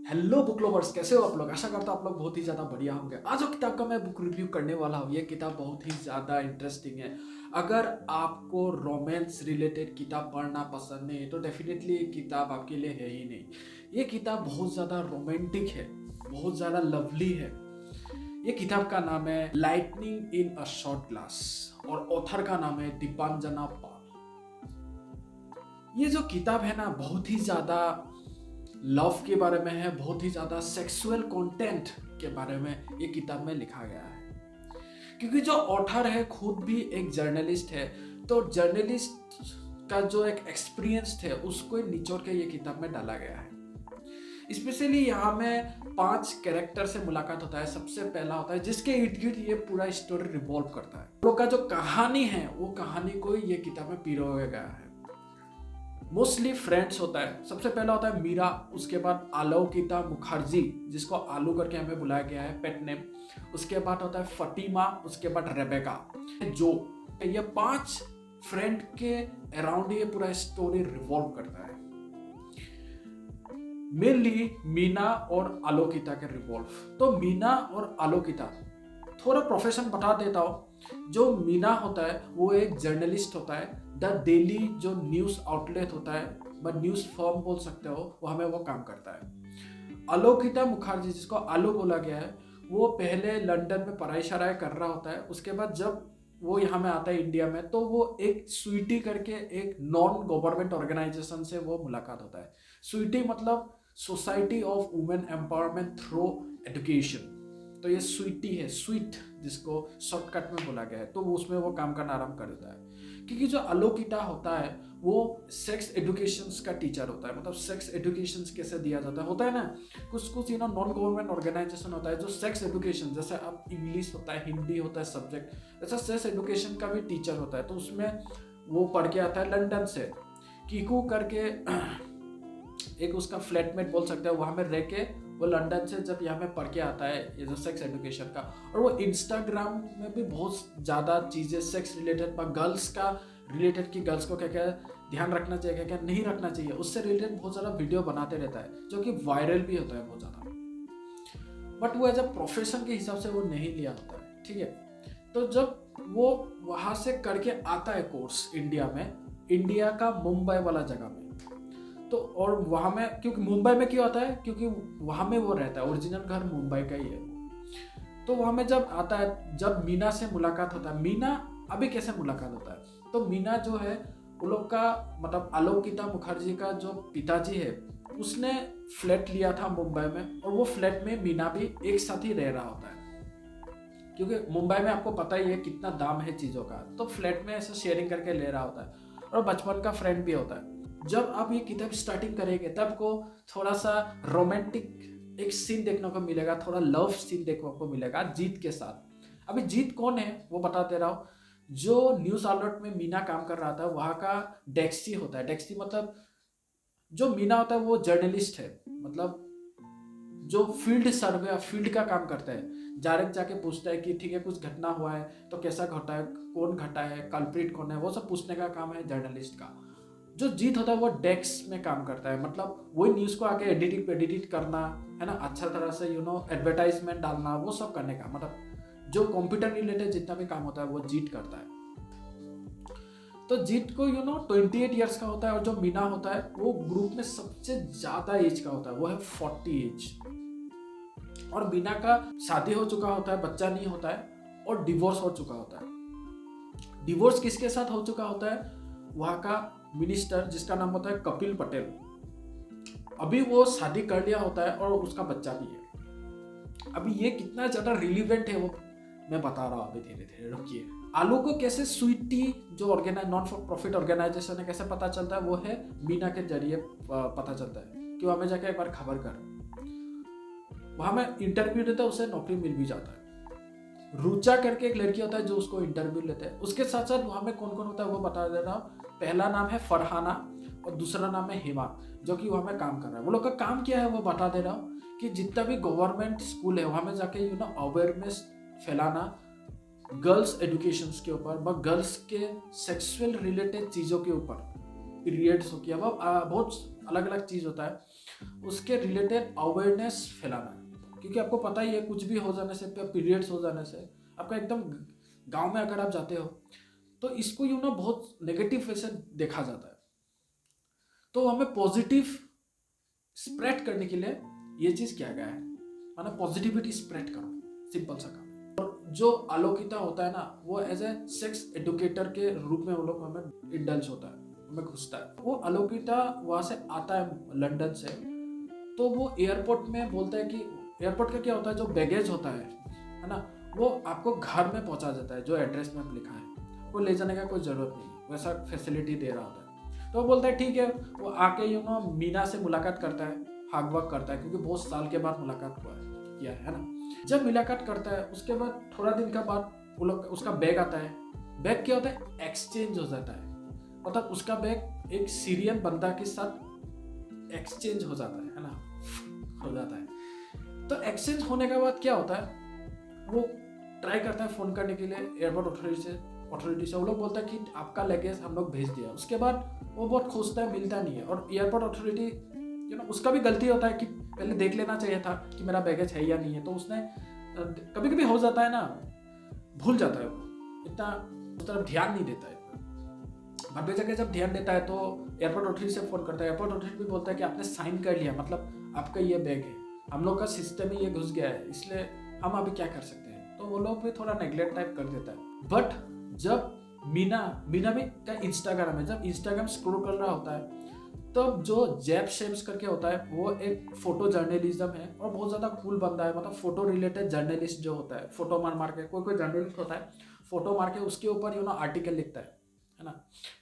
Hello book lovers, कैसे हो आप लोग। आशा करता हूँ आप लोग बहुत ही ज़्यादा बढ़िया होंगे। आज जो किताब का मैं बुक रिव्यू करने वाला हूँ, ये किताब बहुत ही ज़्यादा इंटरेस्टिंग है। अगर आपको रोमांस रिलेटेड किताब पढ़ना पसंद नहीं है तो डेफिनेटली ये किताब आपके लिए है ही नहीं। ये किताब बहुत ज़्यादा रोमांटिक है, बहुत ज़्यादा लवली है। ये किताब का नाम है lightning in a short glass और ऑथर का नाम है दीपांजना पाल। ये जो किताब है ना, बहुत ही ज़्यादा लव के बारे में है, बहुत ही ज़्यादा सेक्सुअल कंटेंट के बारे में ये किताब में लिखा गया है। क्योंकि जो ऑथर है खुद भी एक जर्नलिस्ट है, तो जर्नलिस्ट का जो एक एक्सपीरियंस थे उसको निचोड़ के ये किताब में डाला गया है। स्पेशली यहाँ में 5 कैरेक्टर से मुलाकात होता है। सबसे पहला होता है जिसके इर्द गिर्द ये पूरा स्टोरी रिवॉल्व करता है। लोग का जो कहानी है वो कहानी को ये किताब में पिरोया गया है। मोस्टली फ्रेंड्स होता है। सबसे पहला होता है मीरा, उसके बाद आलोकिता मुखर्जी जिसको आलू करके हमें बुलाया गया है पेट नेम, उसके बाद होता है फटीमा, उसके बाद रेबेका, जो ये 5 फ्रेंड के अराउंड ये पूरा स्टोरी रिवॉल्व करता है। मेनली मीना और आलोकिता के रिवॉल्व। तो मीना और आलोकिता, थोड़ा प्रोफेशन बता देता हूँ। जो मीना होता है वो एक जर्नलिस्ट होता है। द डेली जो न्यूज़ आउटलेट होता है, ब न्यूज़ फर्म बोल सकते हो, वो हमें वो काम करता है। आलोकिता मुखर्जी जिसको आलू बोला गया है, वो पहले लंदन में पढ़ाई शराई कर रहा होता है। उसके बाद जब वो यहाँ में आता है इंडिया में, तो वो एक स्वीटी करके एक नॉन गवर्नमेंट ऑर्गेनाइजेशन से वो मुलाकात होता है। स्वीटी मतलब society of women empowerment through education. तो ये स्वीटी है, स्वीट जिसको शॉर्टकट में बोला गया है, तो उसमें वो काम करना आरंभ कर देता है। क्योंकि जो आलोकिता होता है वो सेक्स एजुकेशन का टीचर होता है। मतलब सेक्स एजुकेशन कैसे दिया जाता है, होता है ना कुछ कुछ नॉन गवर्नमेंट ऑर्गेनाइजेशन होता है जो सेक्स एजुकेशन, जैसे अब इंग्लिश होता है, हिंदी होता है सब्जेक्ट, जैसा सेक्स एजुकेशन का भी टीचर होता है। तो उसमें वो पढ़ के आता है लंदन से, कीकू करके एक उसका फ्लैटमेट बोल सकते हैं, वहाँ में रह के वो लंदन से जब यहाँ में पढ़ के आता है ये जो सेक्स एजुकेशन का। और वो इंस्टाग्राम में भी बहुत ज़्यादा चीज़ें सेक्स रिलेटेड पर गर्ल्स का रिलेटेड कि गर्ल्स को क्या क्या ध्यान रखना चाहिए, क्या क्या नहीं रखना चाहिए, उससे रिलेटेड बहुत ज़्यादा वीडियो बनाते रहता है, जो कि वायरल भी होता है बहुत ज़्यादा। बट वो एज अ प्रोफेशन के हिसाब से वो नहीं लिया होता है, ठीक है। तो जब वो वहाँ से करके आता है कोर्स इंडिया में, इंडिया का मुंबई वाला जगह में, तो और वहाँ में, क्योंकि मुंबई में क्यों आता है, क्योंकि वहाँ में वो रहता है, ओरिजिनल घर मुंबई का ही है। तो वहाँ में जब आता है, जब मीना से मुलाकात होता है, मीना अभी कैसे मुलाकात होता है, तो मीना जो है वो लोग का मतलब आलोकिता मुखर्जी का जो पिताजी है उसने फ्लैट लिया था मुंबई में, और वो फ्लैट में मीना भी एक साथ ही रह रहा होता है। क्योंकि मुंबई में आपको पता ही है कितना दाम है चीज़ों का, तो फ्लैट में ऐसे शेयरिंग करके ले रहा होता है, और बचपन का फ्रेंड भी होता है। जब आप ये किताब स्टार्टिंग करेंगे तब को थोड़ा सा रोमांटिक एक सीन देखने को मिलेगा, थोड़ा लव सीन देखने को मिलेगा जीत के साथ। अभी जीत कौन है वो बता दे रहा हूँ। जो न्यूज़ आउटलेट में मीना काम कर रहा था वहाँ का डेक्सी होता है। डेक्सी मतलब जो मीना होता है वो जर्नलिस्ट है, मतलब जो फील्ड सर्वे, फील्ड का काम करता है। डायरेक्ट जाके पूछता है कि ठीक है कुछ घटना हुआ है तो कैसा घटा है, कौन घटा है, कल्प्रिट कौन है, वो सब पूछने का काम है जर्नलिस्ट का। जो जीत होता है वो डेस्क में काम करता है, मतलब वही न्यूज़ को आके एडिट करना है ना, अच्छा तरह से एडवर्टाइजमेंट डालना, वो सब करने का, मतलब जो कंप्यूटर रिलेटेड जितना भी काम होता है वो जीत करता है। तो जीत को 28 ईयर्स का होता है, और जो मीना होता है वो ग्रुप में सबसे ज्यादा एज का होता है, वो है 40 एज। और मीना का शादी हो चुका होता है, बच्चा नहीं होता है, और डिवोर्स हो चुका होता है। डिवोर्स किसके साथ हो चुका होता है, वहाँ का मिनिस्टर जिसका नाम होता है कपिल पटेल। अभी वो शादी कर लिया होता है और उसका बच्चा भी है। अभी ये कितना ज्यादा रिलीवेंट है वो मैं बता रहा हूँ अभी, धीरे धीरे रुकिए। आलू को कैसे स्वीटी जो नॉन फॉर प्रॉफिट ऑर्गेनाइजेशन है कैसे पता चलता है, वो है मीना के जरिए पता चलता है कि वहां में जाके एक बार खबर कर, वहां में इंटरव्यू देता है, उसे नौकरी मिल भी जाता है। रुचा करके एक लड़की होता है जो उसको इंटरव्यू लेते हैं। उसके साथ साथ वहां में कौन कौन होता है वो बता दे रहा हूँ। पहला नाम है फरहाना और दूसरा नाम है हेमा, जो कि वहां में काम कर रहा है। वो लोग का काम क्या है वो बता दे रहा हूँ कि जितना भी गवर्नमेंट स्कूल है वहां में जाके अवेयरनेस फैलाना गर्ल्स एजुकेशन के ऊपर, व गर्ल्स के सेक्सुअल रिलेटेड चीज़ों के ऊपर, पीरियड्स हो गया, बहुत अलग अलग चीज़ होता है। उसके रिलेटेड अवेयरनेस फैलाना है। क्योंकि आपको पता ही है कुछ भी हो जाने से, पीरियड्स हो जाने से आपका एकदम, गांव में अगर आप जाते हो तो इसको यूँ ना बहुत नेगेटिव वे से देखा जाता है। तो हमें पॉजिटिव स्प्रेड करने के लिए ये चीज़ किया गया है, माना पॉजिटिविटी स्प्रेड करो, सिंपल सा काम। जो आलोकिता होता है ना, वो एज ए सेक्स एडुकेटर के रूप में वो लोग हमें इंडल्ज होता है, हमें घुसता है। वो आलोकिता वहाँ से आता है लंदन से, तो वो एयरपोर्ट में बोलता है कि एयरपोर्ट का क्या होता है, जो बैगेज होता है ना, वो आपको घर में पहुंचा देता है जो एड्रेस में लिखा है, वो ले जाने का कोई ज़रूरत नहीं, वैसा फैसिलिटी दे रहा होता है। तो वो बोलता है ठीक है, वो आके मीना से मुलाकात करता है, हागवर्क करता है, क्योंकि बहुत साल के बाद मुलाकात हुआ किया है ना। जब मुलाकात करता है उसके बाद थोड़ा दिन का बाद वो लोग, उसका बैग आता है। बैग क्या होता है, एक्सचेंज हो जाता है, मतलब उसका बैग एक सीरियन बंदा के साथ एक्सचेंज हो जाता है ना, हो जाता है। तो एक्सचेंज होने के बाद क्या होता है, वो ट्राई करता है फ़ोन करने के लिए एयरपोर्ट अथॉरिटी से। वो लोग बोलता है कि आपका लगेज हम लोग भेज दिया। उसके बाद वो बहुत खोजता है, मिलता नहीं है। और एयरपोर्ट अथॉरिटी उसका भी गलती होता है कि पहले देख लेना चाहिए था कि मेरा बैगेज है या नहीं है। तो उसने कभी कभी हो जाता है ना, भूल जाता है, वो इतना उस तरफ ध्यान नहीं देता है। बाद में जाके जब ध्यान देता है तो एयरपोर्ट अथॉरिटी से फ़ोन करता है। एयरपोर्ट अथॉरिटी भी बोलता है कि आपने साइन कर लिया, मतलब आपका ये बैग है, हम लोग का सिस्टम ही ये घुस गया है, इसलिए हम अभी क्या कर सकते हैं। तो वो लोग भी थोड़ा नेग्लेक्ट टाइप कर देता है। बट जब मीना भी का इंस्टाग्राम है, जब इंस्टाग्राम स्क्रॉल कर रहा होता है, तब जो जैप शेम्स करके होता है, वो एक फोटो जर्नलिज्म है और बहुत ज़्यादा कूल बंदा है। मतलब फोटो रिलेटेड जर्नलिस्ट जो होता है, फोटो मार के, कोई जर्नलिस्ट होता है, फोटो मार के उसके ऊपर आर्टिकल लिखता है ना।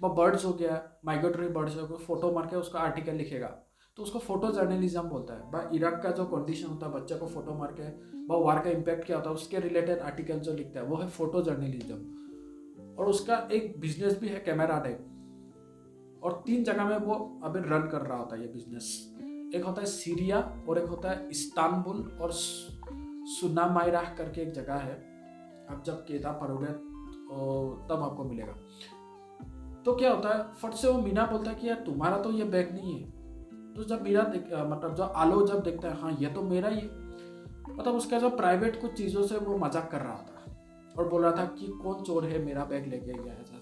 वो बर्ड्स हो गया, माइग्रेटरी बर्ड्स हो गया, फोटो मार के उसका आर्टिकल लिखेगा, तो उसको फोटो जर्नलिज्म बोलता है। भाई इराक का जो कंडीशन होता है, बच्चे को फोटो मार के वो वार का इम्पैक्ट क्या होता है, उसके रिलेटेड आर्टिकल जो लिखता है, वो है फोटो जर्नलिज्म। और उसका एक बिजनेस भी है, कैमरा टाइप। और 3 जगह में वो अभी रन कर रहा होता है ये बिजनेस। एक होता है सीरिया, और एक होता है इस्तांबुल, और सुनामाइरा करके एक जगह है। आप जब किताब पढ़ोगे तो तब आपको मिलेगा। तो क्या होता है, फट से वो मीना बोलता है कि यार तुम्हारा तो ये बैग नहीं है। तो जब मीना मतलब जो आलो जब देखता है, हाँ ये तो मेरा ही है, मतलब उसका जो प्राइवेट कुछ चीज़ों से वो मजाक कर रहा था और बोल रहा था कि कौन चोर है, मेरा बैग लेके गया है,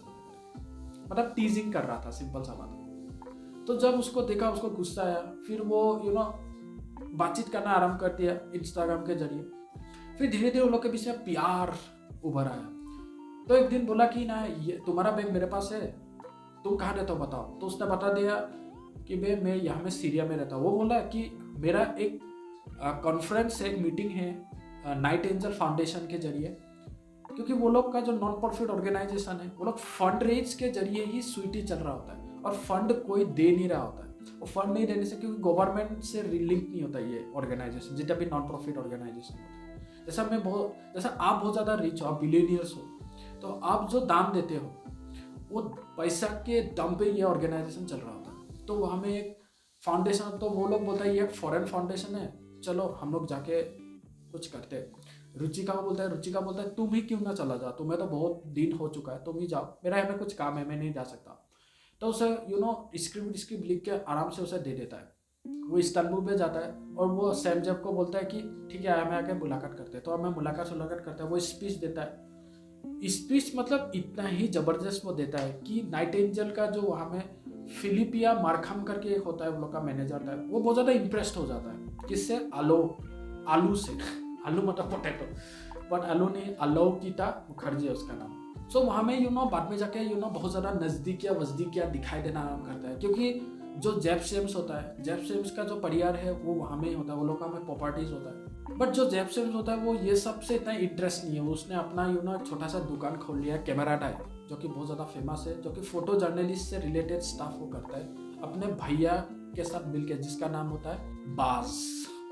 मतलब टीजिंग कर रहा था, सिंपल सा बात। तो जब उसको देखा, उसको गुस्सा आया, फिर वो बातचीत करना आरंभ कर दिया इंस्टाग्राम के जरिए। फिर धीरे धीरे उन लोग के बीच में प्यार उभर आया। तो एक दिन बोला कि ना, ये तुम्हारा बैग मेरे पास है, तुम कहाँ रहते हो बताओ। तो उसने बता दिया कि भाई मैं यहाँ में सीरिया में रहता हूँ। वो बोला कि मेरा एक कॉन्फ्रेंस, एक मीटिंग है नाइट एंजल फाउंडेशन के जरिए, क्योंकि वो लोग का जो नॉन प्रॉफिट ऑर्गेनाइजेशन है, वो लोग फंड रेज के जरिए ही स्वीटी चल रहा होता है, और फंड कोई दे नहीं रहा होता है। और फंड नहीं देने से, क्योंकि गवर्नमेंट से लिंक नहीं होता ये ऑर्गेनाइजेशन, जितना भी नॉन प्रॉफिट ऑर्गेनाइजेशन होता है। जैसा आप बहुत ज़्यादा रिच हो, आप बिलियनियर्स हो, तो आप जो दान देते हो वो पैसा के दम पे ये ऑर्गेनाइजेशन चल रहा होता है। तो हमें एक फाउंडेशन, तो वो लोग बोलता है ये एक फॉरेन फाउंडेशन है, चलो हम लोग जाके कुछ करते हैं। रुचिका बोलता है तुम ही क्यों ना चला जा, तुम्हें तो बहुत दिन हो चुका है, तुम ही जाओ, मेरा यहाँ में कुछ काम है, मैं नहीं जा सकता। तो उसे स्क्रिप्ट लिख के आराम से उसे दे देता है। वो इस्तांबुल पे जाता है और वो सैम जेब को बोलता है कि ठीक है हमें आके मुलाकात करते हैं। तो हमें मुलाकात करता है, वो स्पीच देता है। स्पीच मतलब इतना ही जबरदस्त वो देता है कि नाइट एंजल का जो वहाँ में फिलिपिया मार्खम करके एक होता है, वो लोग का मैनेजर था, वो बहुत ज़्यादा इंप्रेस्ड हो जाता है। किससे? आलू से। आलू मतलब पोटैटो, बट आलू नहीं, अलोकिता मुखर्जी है उसका नाम। सो वहाँ में बाद में जाके बहुत ज़्यादा वजदीकिया दिखाई देना आरम्भ करता है, क्योंकि जो जेफ सेम्स होता है, जेफ सेम्स का जो परिवार है वो वहाँ में ही होता है, वो लोग का में प्रॉपर्टीज होता है। बट जो जेफ सेम्स होता है वो ये सब से इतना इंटरेस्ट नहीं है। उसने अपना छोटा सा दुकान खोल लिया है, कैमरा टाइप, जो कि बहुत ज़्यादा फेमस है, जो कि फोटो जर्नलिस्ट से रिलेटेड स्टाफ वो करता है अपने भैया के साथ मिलकर, जिसका नाम होता है बाज,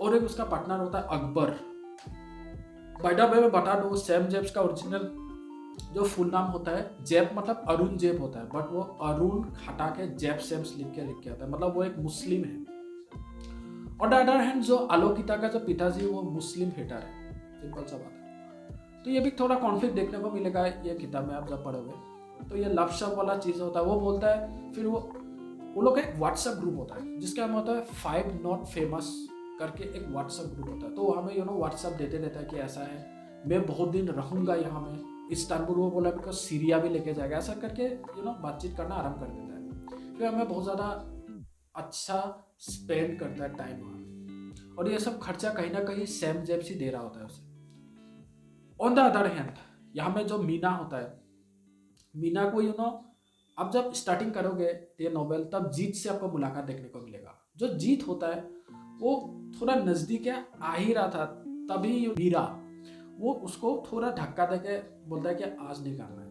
और एक उसका पार्टनर होता है अकबर। बाय द वे मैं बता दूं, सैम जेब्स का ओरिजिनल जो फुल नाम होता है, जेब मतलब अरुण जेब होता है, बट वो अरुण हटा के जेब सेम्स लिख के आता है, मतलब वो एक मुस्लिम है। और द अदर हैंड जो आलोकिता का जो पिताजी वो मुस्लिम हेटर है, सिंपल सा बात है। तो ये भी थोड़ा कॉन्फ्लिक्ट देखने को मिलेगा ये किताब में आप जब पढ़ोगे। तो ये लव शव वाला चीज़ होता है, वो बोलता है, फिर वो वो लोग का एक व्हाट्सएप ग्रुप होता है जिसका नाम होता है 5 नॉट फेमस करके एक व्हाट्सएप ग्रुप होता है। तो वहाँ में व्हाट्सएप देते रहता है कि ऐसा है, मैं बहुत दिन रहूँगा यहाँ में इस्तांबुल, वो बोला बिकॉज सीरिया भी लेके जाएगा, ऐसा करके बातचीत करना आरम्भ कर देता है। फिर हमें बहुत ज़्यादा अच्छा स्पेंड करता है टाइम वहाँ में, और ये सब खर्चा कहीं ना कहीं सैम जेम्स ही दे रहा होता है उसे। ऑन द अदर हैंड यहाँ में जो मीना होता है, मीना को अब जब स्टार्टिंग करोगे ये नोवेल, तब जीत से आपको मुलाकात देखने को मिलेगा। जो जीत होता है वो थोड़ा नजदीक आ ही रहा था, तभी मीरा वो उसको थोड़ा धक्का देके बोलता है कि आज नहीं करना है,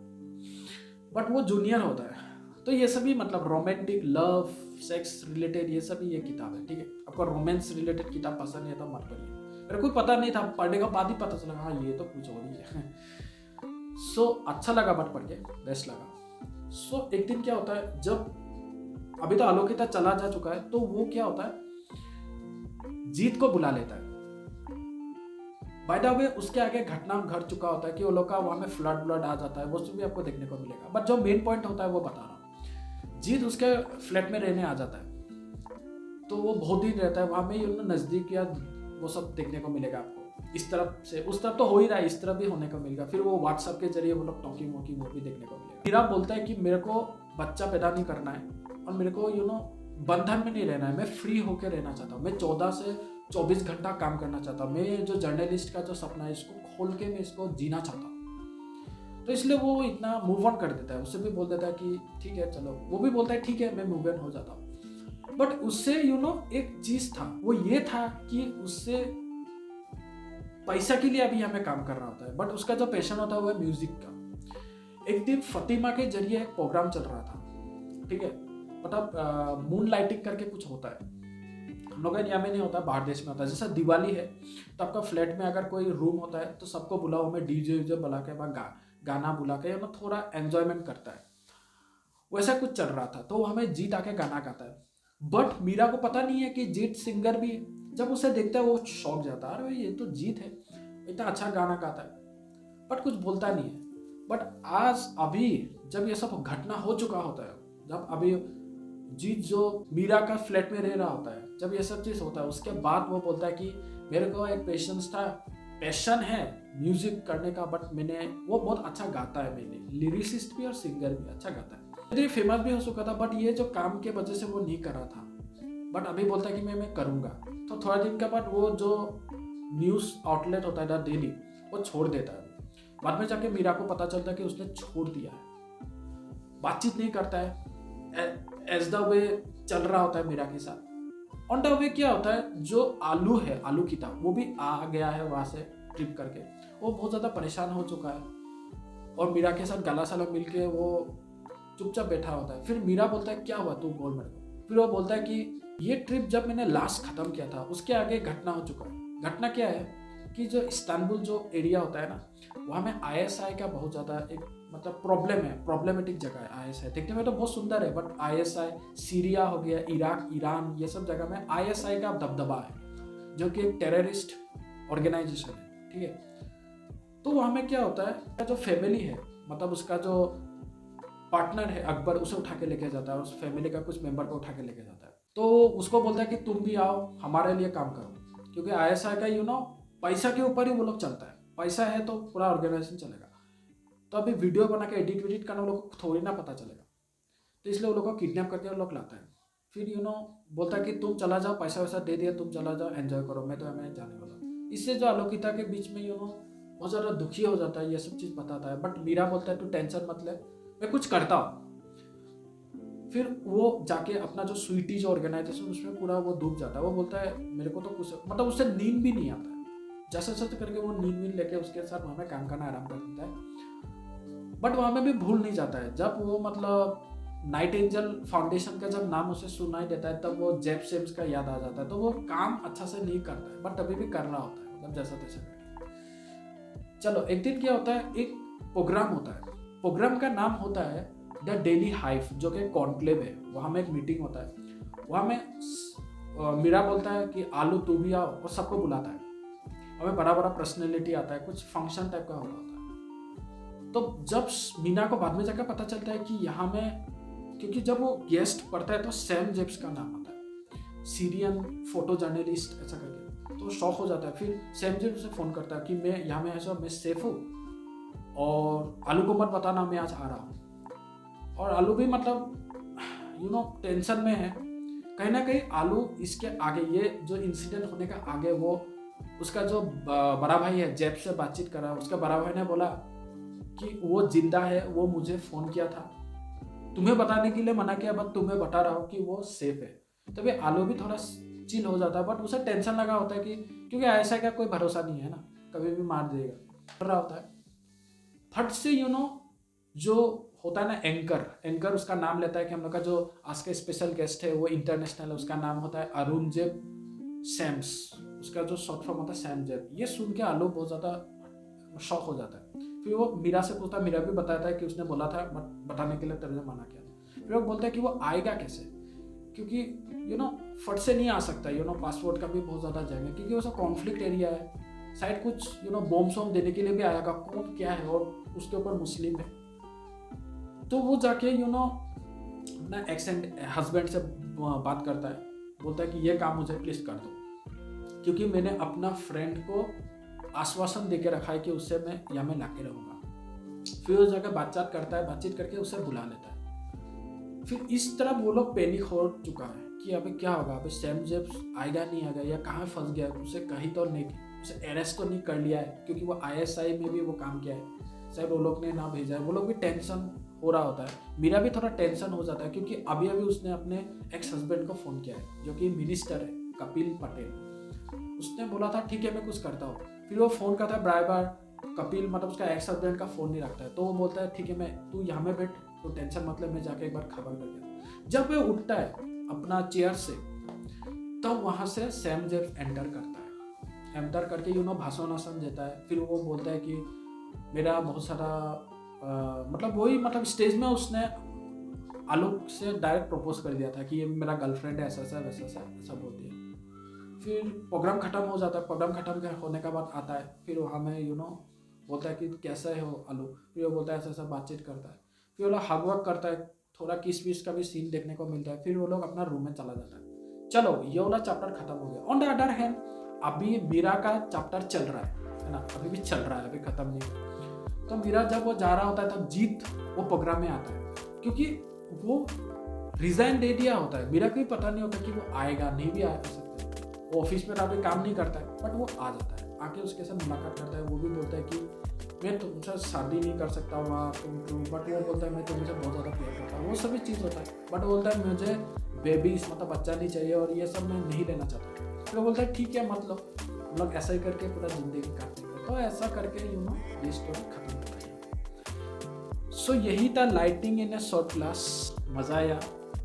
बट वो जूनियर होता है। तो ये सभी मतलब रोमांटिक, लव, सेक्स रिलेटेड ये सभी ये किताब है, ठीक है। आपको रोमांस रिलेटेड किताब पसंद है तो मत पढ़िए, मेरे को पता नहीं था, पढ़ने के बाद ही पता चला हाँ ये तो कुछ और ही है। सो अच्छा लगा बट पढ़ के बेस्ट लगा। सो एक दिन क्या होता है, जब अभी तो आलोकिता चला जा चुका है, तो वो क्या होता है जीत को बुला लेता है। बाय द वे उसके आगे घटना घट चुका होता है कि वो लोग का वहां में फ्लड आ जाता है, वो सब भी आपको देखने को मिलेगा, बट जो मेन पॉइंट होता है वो बता रहा हूँ। जीत उसके फ्लैट में रहने आ जाता है, तो वो बहुत दिन रहता है वहां में, नजदीक या वो सब देखने को मिलेगा आपको। इस तरफ से उस तरफ तो हो ही रहा है, इस तरफ भी होने को मिलेगा। फिर वो व्हाट्सएप के जरिए वो लोग टॉकिंग वॉकिंग वो भी देखने को मिलेगा। मीरा बोलता है कि मेरे को बच्चा पैदा नहीं करना है, और मेरे को बंधन में नहीं रहना है, मैं फ्री होकर रहना चाहता हूँ, मैं 14 से 24 घंटा काम करना चाहता हूँ, मैं जो जर्नलिस्ट का जो सपना है इसको खोल के मैं इसको जीना चाहता हूँ। तो इसलिए वो इतना मूव ऑन कर देता है, उससे भी बोल देता है कि ठीक है चलो, वो भी बोलता है ठीक है मैं मूव ऑन हो जाता हूँ। बट उससे एक चीज था, वो ये था कि उससे पैसा के लिए अभी हमें काम कर रहा होता है, बट उसका जो पैशन होता है वो है म्यूजिक का। एक दिन फतिमा के जरिए एक प्रोग्राम चल रहा था, ठीक है, मतलब मून लाइटिंग करके कुछ होता है, हम लोग यहाँ में नहीं होता, बाहर देश में होता है। जैसा दिवाली है तो आपका फ्लैट में अगर कोई रूम होता है तो सबको बुलाओ, में डीजे बुला के गाना बुला के थोड़ा एंजॉयमेंट करता है, वैसा कुछ चल रहा था। तो हमें जीत आके गाना गाता है, बट मीरा को पता नहीं है कि जीत सिंगर भी है। जब उसे देखता है वो शौक जाता है, अरे ये तो जीत है, इतना अच्छा गाना गाता है, बट कुछ बोलता नहीं है। बट आज अभी जब ये सब घटना हो चुका होता है, जब अभी जीत जो मीरा का फ्लैट में रह रहा होता है, जब ये सब चीज होता है, उसके बाद वो बोलता है कि मेरे को एक पैशन है म्यूजिक करने का, बट मैंने वो बहुत अच्छा गाता है, मैंने लिरिसिस्ट भी और सिंगर भी अच्छा गाता है, फेमस भी हो चुका था, बट ये जो काम के वजह से वो नहीं कर रहा था। बट अभी बोलता है कि मैं करूँगा। तो थोड़ा दिन के बाद वो जो न्यूज़ आउटलेट होता है द डेली, वो छोड़ देता है। बाद में जाके मीरा को पता चलता है कि उसने छोड़ दिया है, बातचीत नहीं करता है, एज द वे चल रहा होता है मीरा के साथ। ऑन द वे क्या होता है, जो आलू है, आलू किताब, वो भी आ गया है वहाँ से ट्रिप करके, वो बहुत ज़्यादा परेशान हो चुका है, और मीरा के साथ गला सला मिल के वो चुपचाप बैठा होता है। फिर मीरा बोलता है क्या हुआ तू बोल मेरे को। फिर वो बोलता है कि ये ट्रिप जब मैंने लास्ट खत्म किया था उसके आगे घटना हो चुका है। घटना क्या है कि जो इस्तांबुल जो एरिया होता है ना, वहाँ में ISI का बहुत ज़्यादा एक मतलब प्रॉब्लम है, प्रॉब्लमेटिक जगह है ISI। देखने में तो बहुत सुंदर है, बट ISI सीरिया हो गया, इराक, ईरान, ये सब जगह में ISI का दबदबा है, जो कि एक टेररिस्ट ऑर्गेनाइजेशन है, ठीक है। तो वहाँ में क्या होता है, जो फैमिली है, मतलब उसका जो पार्टनर है अकबर, उसे उठा के लेके जाता है, उस फैमिली का कुछ मेंबर को उठा के लेके जाता है। तो उसको बोलता है कि तुम भी आओ हमारे लिए काम करो, क्योंकि ISI का पैसा के ऊपर ही वो लोग चलता है, पैसा है तो पूरा ऑर्गेनाइजेशन चलेगा। तो अभी वीडियो बना के एडिट करना वो लोग को थोड़ी ना पता चलेगा, तो इसलिए वो लोग को किडनैप करके वो लोग लाता है। फिर बोलता है कि तुम चला जाओ, पैसा वैसा दे दिया, तुम चला जाओ, एंजॉय करो, मैं तो हमें जाने वाला। इससे जो आलोकिता के बीच में बहुत ज़्यादा दुखी हो जाता है, ये सब चीज़ बताता है। बट मीरा बोलता है तू टेंशन मत ले, मैं कुछ करता हूँ। फिर वो जाके अपना जो स्वीटी जो ऑर्गेनाइजेशन, उसमें पूरा वो डूब जाता है। वो बोलता है मेरे को तो कुछ मतलब उससे नींद भी नहीं आता है, जैसे जैसे करके वो नींद लेके उसके साथ वहाँ में काम करना आराम कर देता है। बट वहाँ में भी भूल नहीं जाता है, जब वो मतलब नाइट एंजल फाउंडेशन का जब नाम उसे सुनाई देता है, तब वो जेफ सेम्स का याद आ जाता है। तो वो काम अच्छा से नहीं करता है, बट अभी भी करना होता है, मतलब जैसा तैसा करके। चलो एक दिन क्या होता है, एक प्रोग्राम होता है, प्रोग्राम का नाम होता है द डेली हाइव, जो कि कॉन्क्लेव है। वहाँ में एक मीटिंग होता है, वहाँ में मीरा बोलता है कि आलू तू भी आओ, और सबको बुलाता है। हमें बड़ा बड़ा पर्सनैलिटी आता है, कुछ फंक्शन टाइप का हो रहा होता है। तो जब मीना को बाद में जाकर पता चलता है कि यहाँ में क्योंकि जब वो गेस्ट पढ़ता है तो सैम जेब्स का नाम आता है, सीरियन फोटो जर्नलिस्ट ऐसा करके, तो शॉक हो जाता है। फिर सैम जेब्स से फ़ोन करता है कि मैं यहाँ में ऐसा, मैं सेफ हूँ और आलू को मत बताना मैं आज आ रहा हूँ। और आलू भी मतलब टेंशन में है। कहीं ना कहीं आलू इसके आगे, ये जो इंसिडेंट होने का आगे, वो उसका जो बड़ा भाई है जेब से बातचीत कर रहा है, उसका बड़ा भाई ने बोला कि वो जिंदा है, वो मुझे फ़ोन किया था, तुम्हें बताने के लिए मना किया, बट तुम्हें बता रहा हूँ कि वो सेफ है। तभी आलू भी थोड़ा चिल हो जाता है, बट उसे टेंशन लगा होता है कि क्योंकि ऐसा का कोई भरोसा नहीं है ना, कभी भी मार देगा, डर रहा होता है। फट से जो होता है ना एंकर उसका नाम लेता है कि हम लोग का जो आज का स्पेशल गेस्ट है वो इंटरनेशनल है, उसका नाम होता है अरुण जेब सैम्स, उसका जो शॉर्ट फॉर्म होता है सैम जेब। ये सुन के आलू बहुत ज़्यादा शॉक हो जाता है। फिर वो मीरा से पूछता है, मीरा भी बताता है कि उसने बोला था बताने के लिए, तुमने मना किया था। फिर वो बोलता है कि वो आएगा कैसे, क्योंकि फट से नहीं आ सकता, पासपोर्ट का भी बहुत ज़्यादा जंग है, क्योंकि वो सब कॉन्फ्लिक्ट एरिया है, शायद कुछ बॉम्ब सॉम्ब देने के लिए भी आएगा, कौन क्या है, और उसके ऊपर मुस्लिम है। तो वो जाके अपना एक्स हस्बैंड से बात करता है, बोलता है कि ये काम मुझे प्लीज कर दो, क्योंकि मैंने अपना फ्रेंड को आश्वासन देके रखा है कि उससे मैं यहाँ में लाके रहूँगा। फिर वो जाकर बातचीत करता है, बातचीत करके उसे बुला लेता है। फिर इस तरह वो लोग पैनिक हो चुका है कि अभी क्या होगा, अभी सैम जेब्स आएगा नहीं आएगा, या कहाँ फंस गया, उसे कहीं तो नहीं, उसे अरेस्ट तो नहीं कर लिया है, क्योंकि वो ISI में भी वो काम किया है, शायद वो लोग ने ना भेजा है। वो लोग भी टेंशन हो रहा होता है, मेरा भी थोड़ा टेंशन हो जाता है, क्योंकि अभी उसने अपने एक्स हस्बैंड को फ़ोन किया है जो कि मिनिस्टर है, कपिल पटेल। उसने बोला था ठीक है मैं कुछ करता हूँ। फिर वो फ़ोन करता है बार बार, कपिल मतलब उसका एक्स हस्बैंड का फ़ोन नहीं रखता है, तो वो बोलता है ठीक है मैं, तू यहाँ में बैठ, तो टेंशन मतलब मैं जाके एक बार खबर करके। जब वो उठता है अपना चेयर से, तब वहाँ से सैम जेब्स एंटर करता है, एंटर करके भाषण देता है। फिर वो बोलता है कि मेरा बहुत सारा मतलब स्टेज में उसने आलोक से डायरेक्ट प्रपोज कर दिया था कि ये मेरा गर्लफ्रेंड है, ऐसा ऐसा बोल दिया। फिर प्रोग्राम खत्म हो जाता है, प्रोग्राम खत्म होने के बाद आता है, फिर हमें बोलता है कि कैसा है हो आलोक, फिर वो बोलता है ऐसा बातचीत करता है, फिर वो लोग हग वर्क करता है, थोड़ा किस विस का भी सीन देखने को मिलता है। फिर वो लोग अपना रूम में चला जाता है। चलो ये वाला चैप्टर खत्म हो गया। ऑन द अदर हैंड अभी मीरा का चैप्टर चल रहा है ना, अभी भी चल रहा है, अभी खत्म नहीं। तो मीरा जब वो जा रहा होता है तब जीत वो प्रोग्राम में आता है, क्योंकि वो रिजाइन दे दिया होता है। मीरा को भी पता नहीं होता कि वो आएगा, नहीं भी आ सकता है, वो ऑफिस में अभी काम नहीं करता है, बट वो आ जाता है, आके उसके साथ मुलाकात करता है। वो भी बोलता है कि मैं तुमसे शादी नहीं कर सकता वहाँ तुम, बट वो बोलता है मैं तुमसे बहुत ज़्यादा प्यार करता हूँ, वो सभी चीज़ होता है। बट वो बोलता है मुझे बेबीज मतलब बच्चा नहीं चाहिए और ये सब मैं नहीं लेना चाहता। फिर वो बोलता है ठीक है मतलब हम लोग ऐसा ही करके पूरा ज़िंदगी काटेंगे। तो ऐसा करके ये स्टोरी खत्म होता है। सो यही था लाइटिंग इन ए शॉर्ट क्लास। मज़ा आया,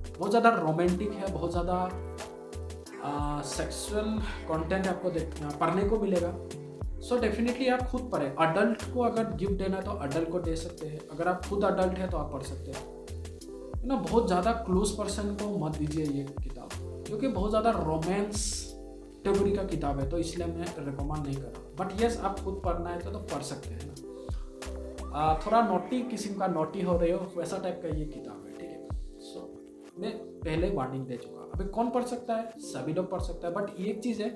बहुत ज़्यादा रोमांटिक है, बहुत ज़्यादा सेक्सुअल कंटेंट आपको पढ़ने को मिलेगा। सो डेफिनेटली आप खुद पढ़ें। अडल्ट को अगर गिफ्ट देना है तो अडल्ट को दे सकते हैं, अगर आप खुद अडल्ट है तो आप पढ़ सकते हैं ना। बहुत ज़्यादा क्लोज पर्सन को मत दीजिए ये किताब, क्योंकि बहुत ज़्यादा रोमांस कैटेगरी का किताब है, तो इसलिए मैं रिकमेंड नहीं कर रहा। बट यस आप खुद पढ़ना है तो पढ़ सकते हैं ना। थोड़ा नोटी किस्म का नोटी हो रहे हो वैसा टाइप का ये किताब है, ठीक है। सो मैं पहले वार्निंग दे चुका। अभी कौन पढ़ सकता है, सभी लोग पढ़ सकता है। बट एक चीज़ है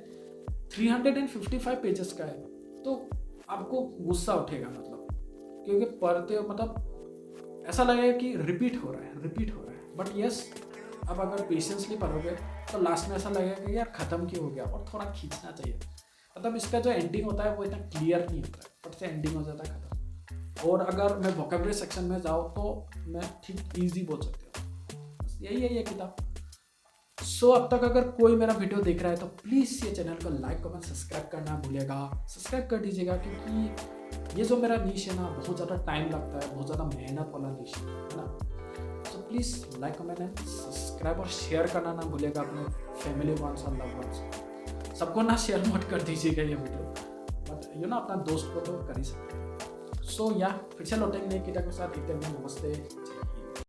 355 पेजेस का है, तो आपको गुस्सा उठेगा मतलब, क्योंकि पढ़ते हो मतलब ऐसा लगेगा कि रिपीट हो रहा है। बट यस अब अगर पेशेंसली पढ़ोगे तो लास्ट में ऐसा लगेगा कि यार ख़त्म क्यों हो गया, और थोड़ा खींचना चाहिए। मतलब इसका जो एंडिंग होता है वो इतना क्लियर नहीं होता है, फट से एंडिंग हो जाता है ख़त्म। और अगर मैं वोकैबुलरी सेक्शन में जाऊँ तो मैं ठीक ईजी बोल सकती हूँ। बस यही है ये किताब। सो अब तक अगर कोई मेरा वीडियो देख रहा है तो प्लीज़ ये चैनल को लाइक कमेंट सब्सक्राइब करना भूलिएगा, सब्सक्राइब कर दीजिएगा, क्योंकि ये जो मेरा नीश है ना बहुत ज़्यादा टाइम लगता है, बहुत ज़्यादा मेहनत वाला नीश है ना। तो please like comment and subscribe और शेयर करना ना भूलिएगा अपने फैमिली वंस और लव वंस। सबको ना शेयर मत कर दीजिएगा ये वीडियो, बट अपना दोस्त को तो कर ही सकते हैं। सो या फिर से लौटेंगे नई किताब के साथ। नमस्ते।